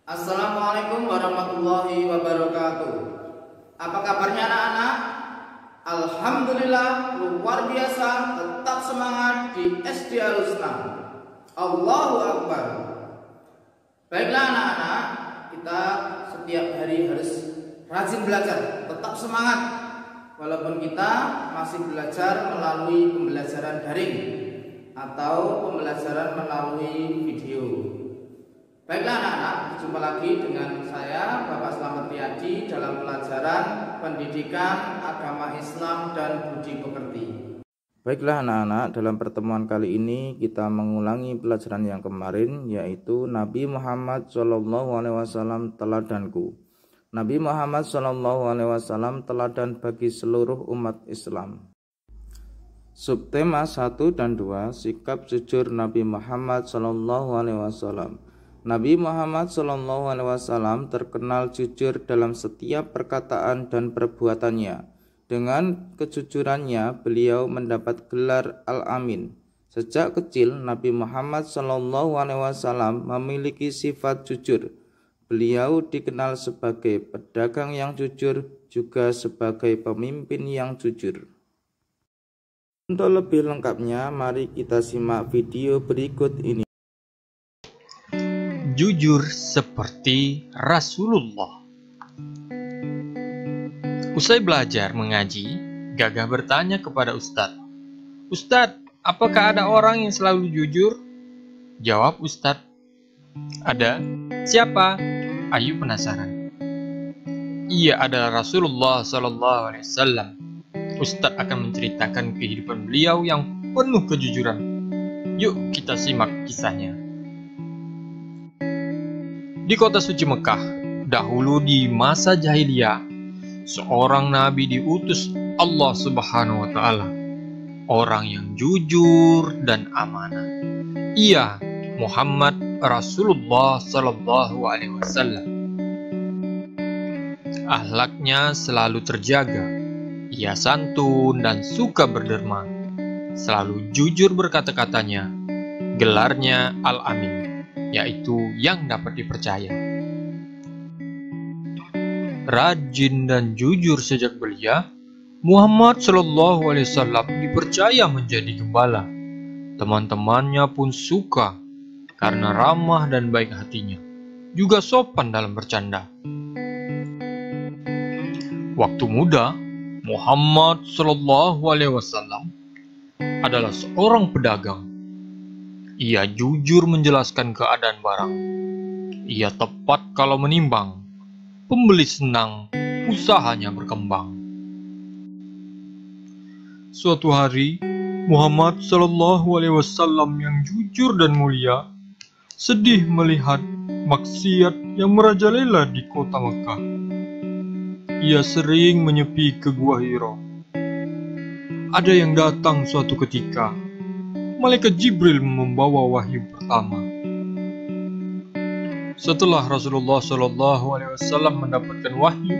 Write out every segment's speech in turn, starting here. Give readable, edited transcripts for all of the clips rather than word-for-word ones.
Assalamualaikum warahmatullahi wabarakatuh. Apa kabarnya anak-anak? Alhamdulillah luar biasa, tetap semangat di SD Al-Husna. Allahu Akbar. Baiklah anak-anak, kita setiap hari harus rajin belajar, tetap semangat. Walaupun kita masih belajar melalui pembelajaran daring atau pembelajaran melalui video. Baiklah anak-anak, jumpa lagi dengan saya Bapak Slamet Riyadi dalam pelajaran pendidikan agama Islam dan budi pekerti. Baiklah anak-anak, dalam pertemuan kali ini kita mengulangi pelajaran yang kemarin, yaitu Nabi Muhammad SAW teladanku. Nabi Muhammad SAW teladan bagi seluruh umat Islam. Subtema 1 dan 2, sikap jujur Nabi Muhammad SAW. Nabi Muhammad SAW terkenal jujur dalam setiap perkataan dan perbuatannya. Dengan kejujurannya, beliau mendapat gelar Al-Amin. Sejak kecil, Nabi Muhammad SAW memiliki sifat jujur. Beliau dikenal sebagai pedagang yang jujur, juga sebagai pemimpin yang jujur. Untuk lebih lengkapnya, mari kita simak video berikut ini. Jujur seperti Rasulullah. Usai belajar mengaji, Gagah bertanya kepada Ustadz, "Ustadz, apakah ada orang yang selalu jujur?" Jawab Ustadz, "Ada." "Siapa?" Ayu penasaran. "Ia adalah Rasulullah SAW. Ustadz akan menceritakan kehidupan beliau yang penuh kejujuran. Yuk kita simak kisahnya. Di kota suci Mekah, dahulu di masa jahiliyah, seorang nabi diutus Allah Subhanahu wa Ta'ala, orang yang jujur dan amanah. Ia Muhammad Rasulullah Sallallahu Alaihi Wasallam. Akhlaknya selalu terjaga. Ia santun dan suka berderma. Selalu jujur berkata-katanya. Gelarnya Al-Amin, yaitu yang dapat dipercaya. Rajin dan jujur sejak belia, Muhammad SAW dipercaya menjadi gembala. Teman-temannya pun suka karena ramah dan baik hatinya, juga sopan dalam bercanda. Waktu muda, Muhammad SAW adalah seorang pedagang. Ia jujur menjelaskan keadaan barang. Ia tepat kalau menimbang. Pembeli senang, usahanya berkembang. Suatu hari, Muhammad SAW yang jujur dan mulia sedih melihat maksiat yang merajalela di kota Mekah. Ia sering menyepi ke Gua Hira. Ada yang datang suatu ketika. Malaikat Jibril membawa wahyu pertama. Setelah Rasulullah SAW mendapatkan wahyu,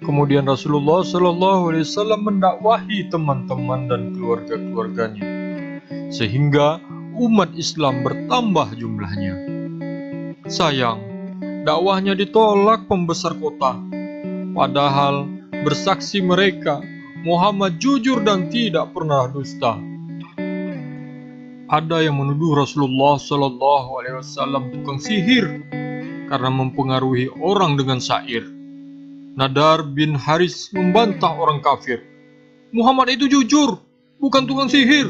kemudian Rasulullah SAW mendakwahi teman-teman dan keluarga-keluarganya, sehingga umat Islam bertambah jumlahnya. Sayang, dakwahnya ditolak pembesar kota, padahal bersaksi mereka Muhammad jujur dan tidak pernah dusta. Ada yang menuduh Rasulullah SAW tukang sihir karena mempengaruhi orang dengan syair. Nadar bin Haris membantah orang kafir. Muhammad itu jujur, bukan tukang sihir.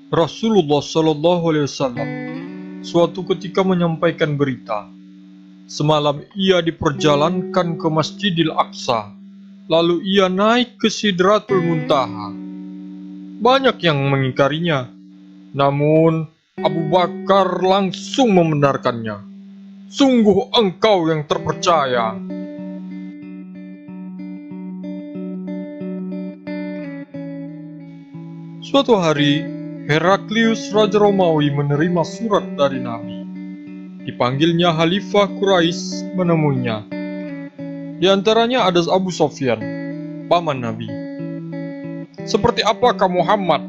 Rasulullah SAW suatu ketika menyampaikan berita. Semalam ia diperjalankan ke Masjidil Aqsa. Lalu ia naik ke Sidratul Muntaha. Banyak yang mengingkarinya, namun Abu Bakar langsung membenarkannya. Sungguh engkau yang terpercaya. Suatu hari, Heraklius Raja Romawi menerima surat dari Nabi. Dipanggilnya Khalifah Quraisy menemuinya. Di antaranya ada Abu Sofyan, paman Nabi. "Seperti apakah Muhammad?"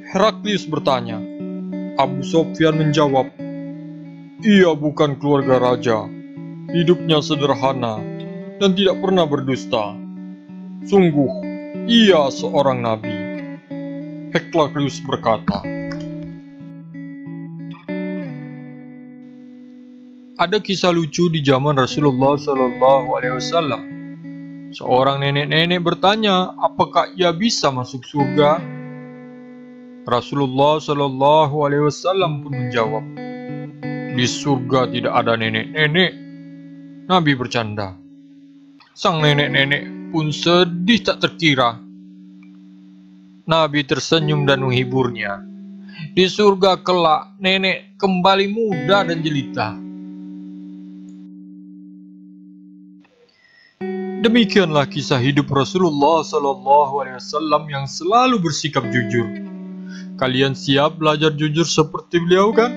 Heraklius bertanya. Abu Sofyan menjawab, ia bukan keluarga raja. Hidupnya sederhana dan tidak pernah berdusta. Sungguh, ia seorang nabi. Heraklius berkata. Ada kisah lucu di zaman Rasulullah SAW. Seorang nenek-nenek bertanya, apakah ia bisa masuk surga? Rasulullah SAW pun menjawab, di surga tidak ada nenek-nenek. Nabi bercanda. Sang nenek-nenek pun sedih tak terkira. Nabi tersenyum dan menghiburnya. Di surga kelak, nenek kembali muda dan jelita. Demikianlah kisah hidup Rasulullah SAW yang selalu bersikap jujur. Kalian siap belajar jujur seperti beliau kan?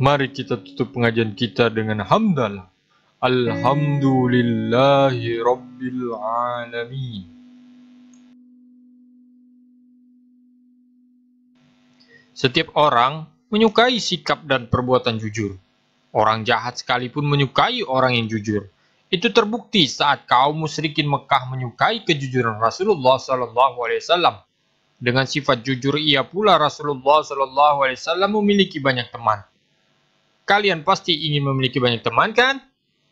Mari kita tutup pengajian kita dengan hamdalah. Alhamdulillahi Rabbil Alamin. Setiap orang menyukai sikap dan perbuatan jujur. Orang jahat sekalipun menyukai orang yang jujur. Itu terbukti saat kaum musyrikin Mekah menyukai kejujuran Rasulullah SAW. Dengan sifat jujur ia pula Rasulullah SAW memiliki banyak teman. Kalian pasti ingin memiliki banyak teman kan?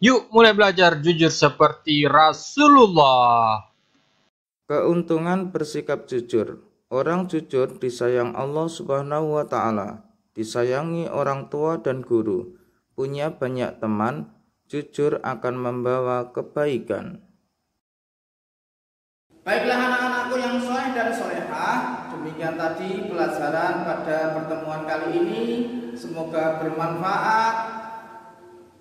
Yuk mulai belajar jujur seperti Rasulullah. Keuntungan bersikap jujur. Orang jujur disayang Allah Subhanahu wa Ta'ala, disayangi orang tua dan guru, punya banyak teman. Jujur akan membawa kebaikan. Baiklah anak-anakku yang soleh dan solehah, demikian tadi pelajaran pada pertemuan kali ini. Semoga bermanfaat.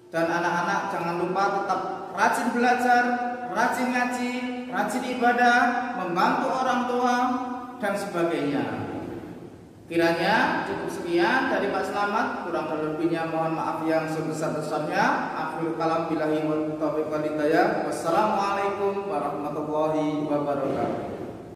Dan anak-anak jangan lupa tetap rajin belajar, rajin ngaji, rajin ibadah, membantu orang tua, dan sebagainya. Kiranya cukup sekian dari Pak Slamet, kurang dan lebihnya mohon maaf yang sebesar-besarnya. Akhirul kalam billahi wa taufiq wal hidayah. Wassalamualaikum warahmatullahi wabarakatuh.